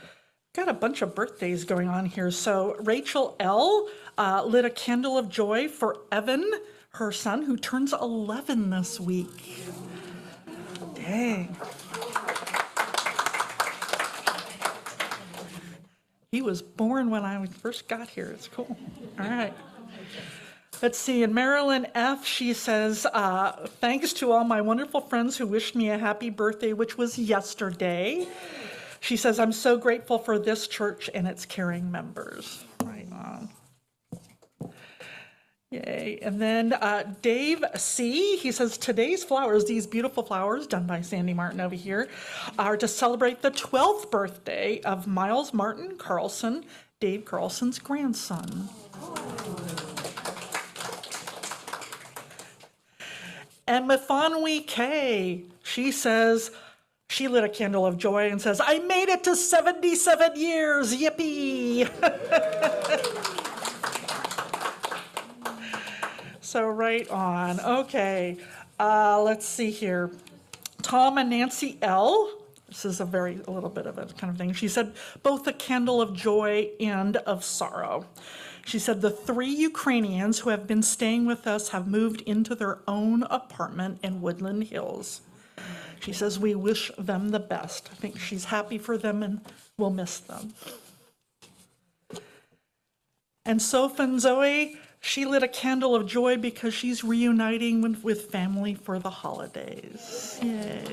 Got a bunch of birthdays going on here. So Rachel L. lit a candle of joy for Evan, her son, who turns 11 this week. Dang. He was born when I first got here. It's cool. All right. Let's see, and Marilyn F., she says, thanks to all my wonderful friends who wished me a happy birthday, which was yesterday. She says, I'm so grateful for this church and its caring members. Right on. Yay. And then Dave C., he says, today's flowers, these beautiful flowers done by Sandy Martin over here, are to celebrate the 12th birthday of Miles Martin Carlson, Dave Carlson's grandson. And Mafanwi K, she says, she lit a candle of joy and says, I made it to 77 years, yippee. So right on, okay. Let's see here. Tom and Nancy L. This is a little bit of a kind of thing. She said, both a candle of joy and of sorrow. She said, the 3 Ukrainians who have been staying with us have moved into their own apartment in Woodland Hills. She says, we wish them the best. I think she's happy for them and we'll miss them. And Soph and Zoe, she lit a candle of joy because she's reuniting with family for the holidays. Yay.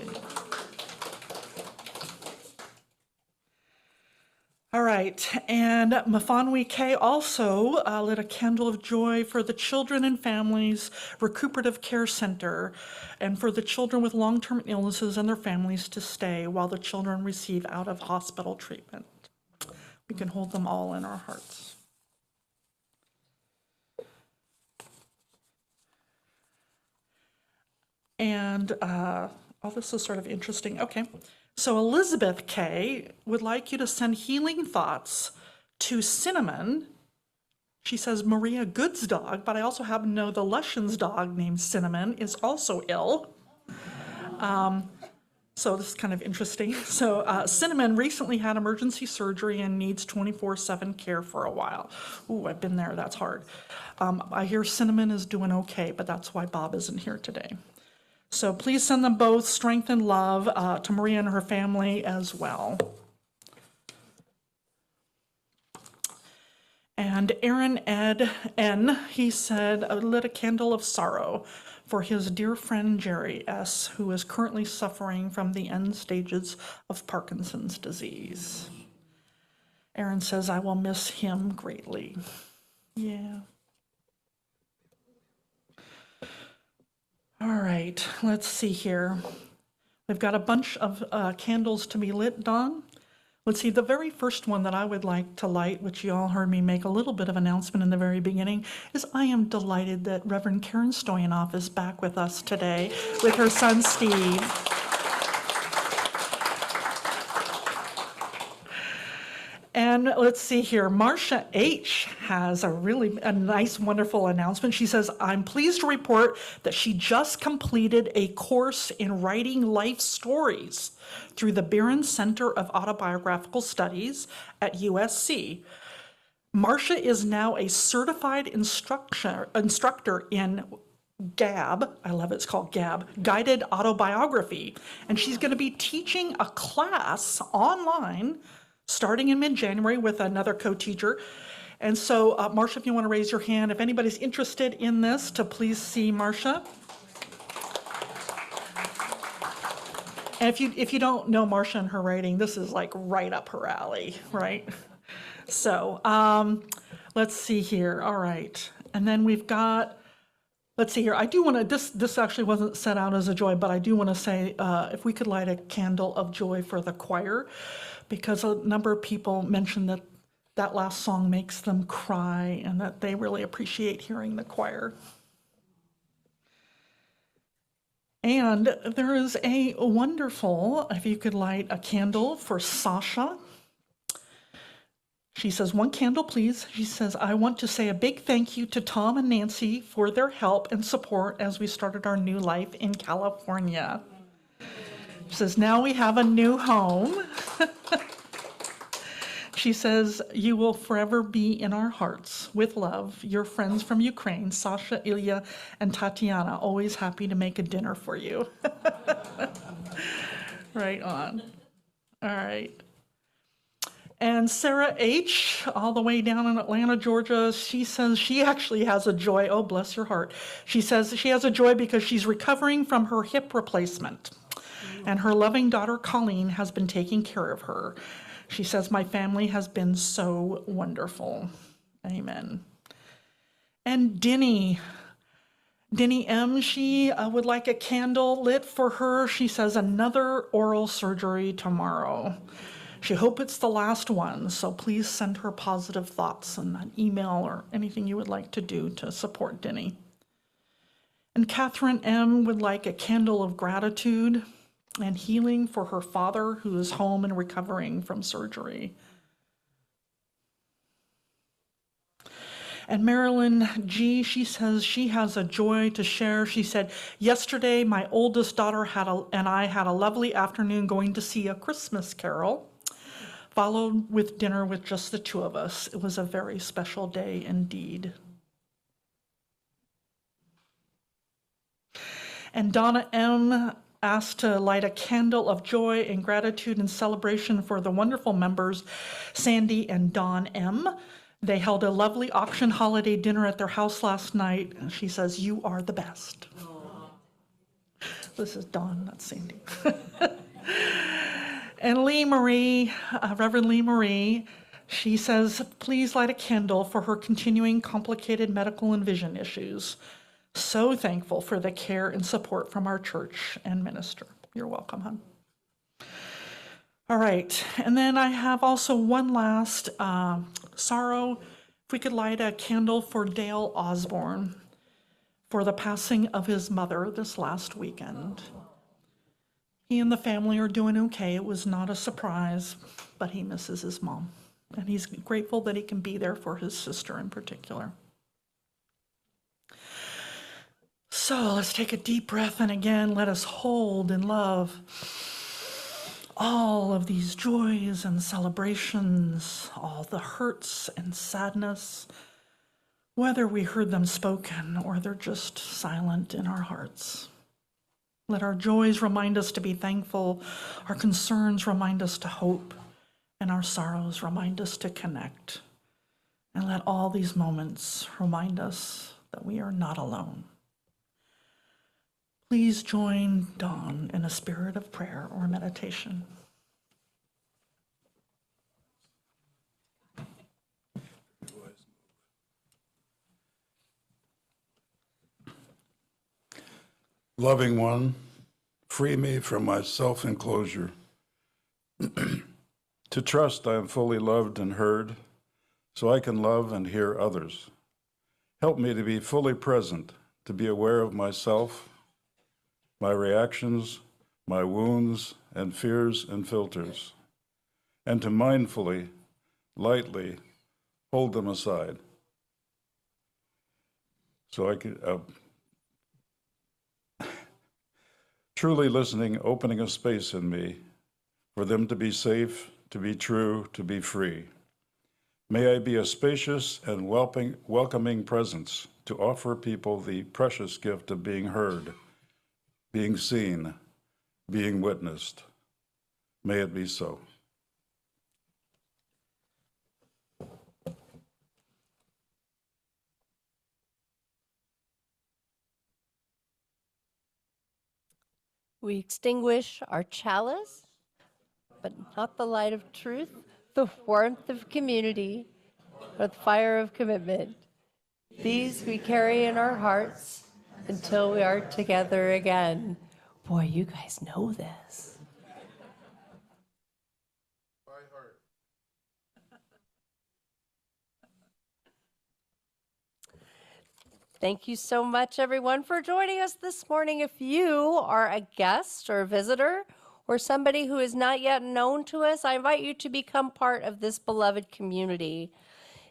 All right, and Mafanwi K also lit a candle of joy for the Children and Families Recuperative Care Center and for the children with long-term illnesses and their families to stay while the children receive out-of-hospital treatment. We can hold them all in our hearts. And, this is sort of interesting. Okay. So Elizabeth K. would like you to send healing thoughts to Cinnamon. She says Maria Good's dog, but I also happen to know the Lushens dog named Cinnamon is also ill. So this is kind of interesting. So Cinnamon recently had emergency surgery and needs 24/7 care for a while. Ooh, I've been there, that's hard. I hear Cinnamon is doing okay, but that's why Bob isn't here today. So please send them both strength and love to Maria and her family as well. And Aaron Ed N, he said, lit a candle of sorrow for his dear friend Jerry S, who is currently suffering from the end stages of Parkinson's disease. Aaron says, I will miss him greatly. Yeah. All right, let's see here. We've got a bunch of candles to be lit, Dawn. Let's see, the very first one that I would like to light, which you all heard me make a little bit of announcement in the very beginning, is I am delighted that Reverend Karen Stoyanov is back with us today with her son, Steve. And let's see here, Marcia H. has a nice, wonderful announcement. She says, I'm pleased to report that she just completed a course in writing life stories through the Barron Center of Autobiographical Studies at USC. Marcia is now a certified instructor in GAB, I love it, it's called GAB, Guided Autobiography. And she's going to be teaching a class online starting in mid-January with another co-teacher. And so, Marcia, if you want to raise your hand, if anybody's interested in this, to please see Marcia. And if you don't know Marcia and her writing, this is like right up her alley, right? So, let's see here. All right. And then we've got, let's see here. I do want to, this actually wasn't set out as a joy, but I do want to say, if we could light a candle of joy for the choir, because a number of people mentioned that that last song makes them cry and that they really appreciate hearing the choir. And there is a wonderful, if you could light a candle for Sasha. She says, one candle, please. She says, I want to say a big thank you to Tom and Nancy for their help and support as we started our new life in California. She says, now we have a new home. She says, you will forever be in our hearts. With love, your friends from Ukraine, Sasha, Ilya, and Tatiana, always happy to make a dinner for you. Right on. All right. And Sarah H., all the way down in Atlanta, Georgia, she says she actually has a joy. Oh, bless your heart. She says she has a joy because she's recovering from her hip replacement. And her loving daughter, Colleen, has been taking care of her. She says, my family has been so wonderful. Amen. And Denny M., she would like a candle lit for her. She says, another oral surgery tomorrow. She hopes it's the last one, so please send her positive thoughts and an email or anything you would like to do to support Denny. And Catherine M. would like a candle of gratitude and healing for her father, who is home and recovering from surgery. And Marilyn G., she says she has a joy to share. She said, yesterday my oldest daughter and I had a lovely afternoon going to see A Christmas Carol, followed with dinner with just the two of us. It was a very special day indeed. And Donna M. asked to light a candle of joy and gratitude and celebration for the wonderful members, Sandy and Dawn M. They held a lovely auction holiday dinner at their house last night. And she says, you are the best. Aww. This is Dawn, not Sandy. And Lee Marie, Reverend Lee Marie, she says, please light a candle for her continuing complicated medical and vision issues. So thankful for the care and support from our church and minister. You're welcome, hon. All right, and then I have also one last sorrow. If we could light a candle for Dale Osborne for the passing of his mother this last weekend. He and the family are doing okay. It was not a surprise, but he misses his mom. And he's grateful that he can be there for his sister in particular. So let's take a deep breath, and again, let us hold in love all of these joys and celebrations, all the hurts and sadness, whether we heard them spoken or they're just silent in our hearts. Let our joys remind us to be thankful, our concerns remind us to hope, and our sorrows remind us to connect. And let all these moments remind us that we are not alone. Please join Dawn in a spirit of prayer or meditation. Loving one, free me from my self-enclosure. To trust I am fully loved and heard, so I can love and hear others. Help me to be fully present, to be aware of myself, my reactions, my wounds and fears and filters, and to mindfully, lightly hold them aside. So I could, truly listening, opening a space in me for them to be safe, to be true, to be free. May I be a spacious and welcoming presence to offer people the precious gift of being heard, being seen, being witnessed. May it be so. We extinguish our chalice, but not the light of truth, the warmth of community, or the fire of commitment. These we carry in our hearts until we are together again. Boy, you guys know this. By heart. Thank you so much, everyone, for joining us this morning. If you are a guest or a visitor or somebody who is not yet known to us, I invite you to become part of this beloved community.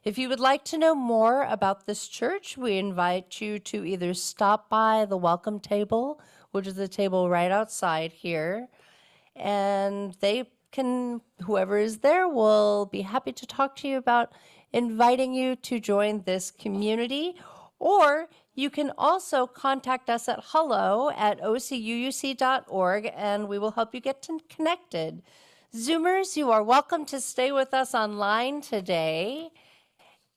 If you would like to know more about this church, we invite you to either stop by the welcome table, which is the table right outside here, and whoever is there will be happy to talk to you about inviting you to join this community. Or you can also contact us at hello@ocuuc.org, and we will help you get connected. Zoomers, you are welcome to stay with us online today.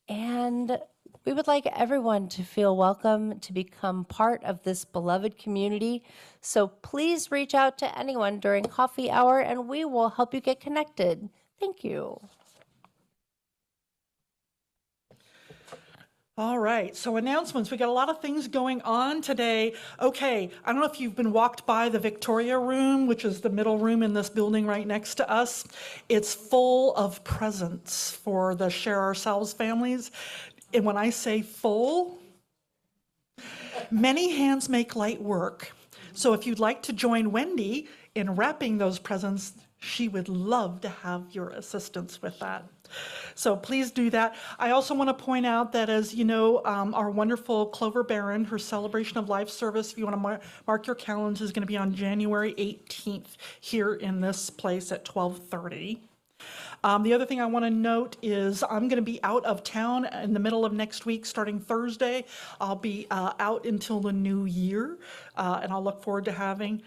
And we would like everyone to feel welcome to become part of this beloved community. So please reach out to anyone during coffee hour, and we will help you get connected. Thank you. All right, so announcements. We got a lot of things going on today. Okay, I don't know if you've been walked by the Victoria Room, which is the middle room in this building right next to us. It's full of presents for the Share Ourselves families. And when I say full, Many hands make light work. So if you'd like to join Wendy in wrapping those presents, she would love to have your assistance with that. So please do that. I also want to point out that, as you know, our wonderful Clover Barron, her Celebration of Life service, if you want to mark your calendars, is going to be on January 18th here in this place at 12:30. The other thing I want to note is I'm going to be out of town in the middle of next week, starting Thursday. I'll be out until the new year, and I'll look forward to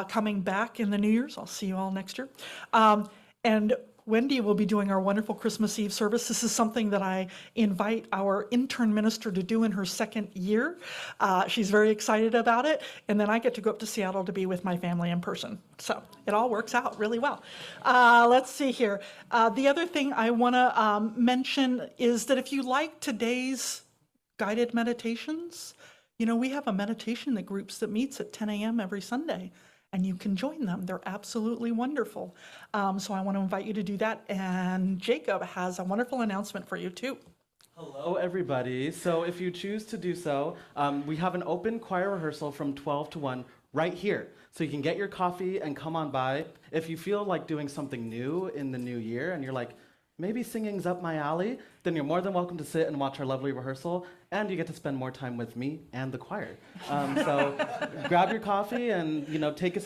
coming back in the New Year's. I'll see you all next year. And Wendy will be doing our wonderful Christmas Eve service. This is something that I invite our intern minister to do in her second year. She's very excited about it. And then I get to go up to Seattle to be with my family in person. So it all works out really well. Let's see here. The other thing I want to mention is that if you like today's guided meditations, you know, we have a meditation groups that meets at 10 a.m. every Sunday. And you can join them. They're absolutely wonderful. So I want to invite you to do that. And Jacob has a wonderful announcement for you too. Hello, everybody. So if you choose to do so, we have an open choir rehearsal from 12 to 1 right here. So you can get your coffee and come on by. If you feel like doing something new in the new year and you're like, maybe singing's up my alley, then you're more than welcome to sit and watch our lovely rehearsal, and you get to spend more time with me and the choir. So grab your coffee and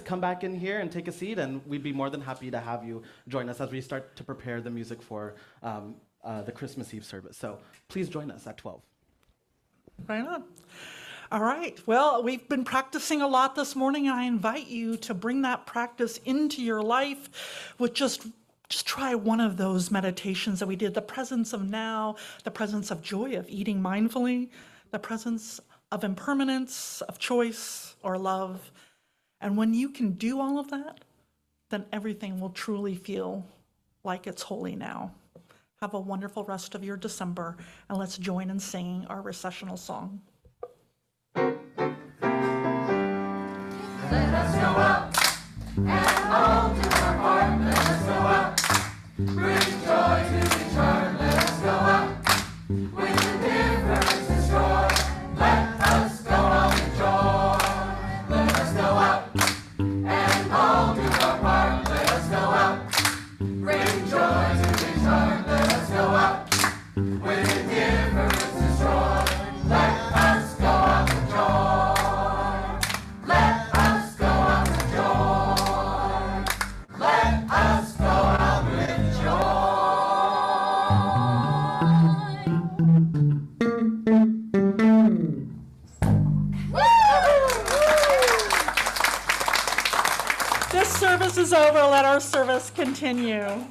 come back in here and take a seat, and we'd be more than happy to have you join us as we start to prepare the music for the Christmas Eve service. So please join us at 12. Right on. All right. Well, we've been practicing a lot this morning, and I invite you to bring that practice into your life with just try one of those meditations that we did, the presence of now, the presence of joy of eating mindfully, the presence of impermanence, of choice or love. And when you can do all of that, then everything will truly feel like it's holy now. Have a wonderful rest of your December, and let's join in singing our recessional song. Let us go out and all do our part. Let us go out, bring joy to each heart. Let us go out, with indifference destroy. Let us go out with joy. Let us go out and all do our part. Let us go out, bring joy to each heart. Let us go out, with indifference destroy. Let us go out with joy. Let us go out with joy. Let us go out with joy. This service is over. Let our service continue.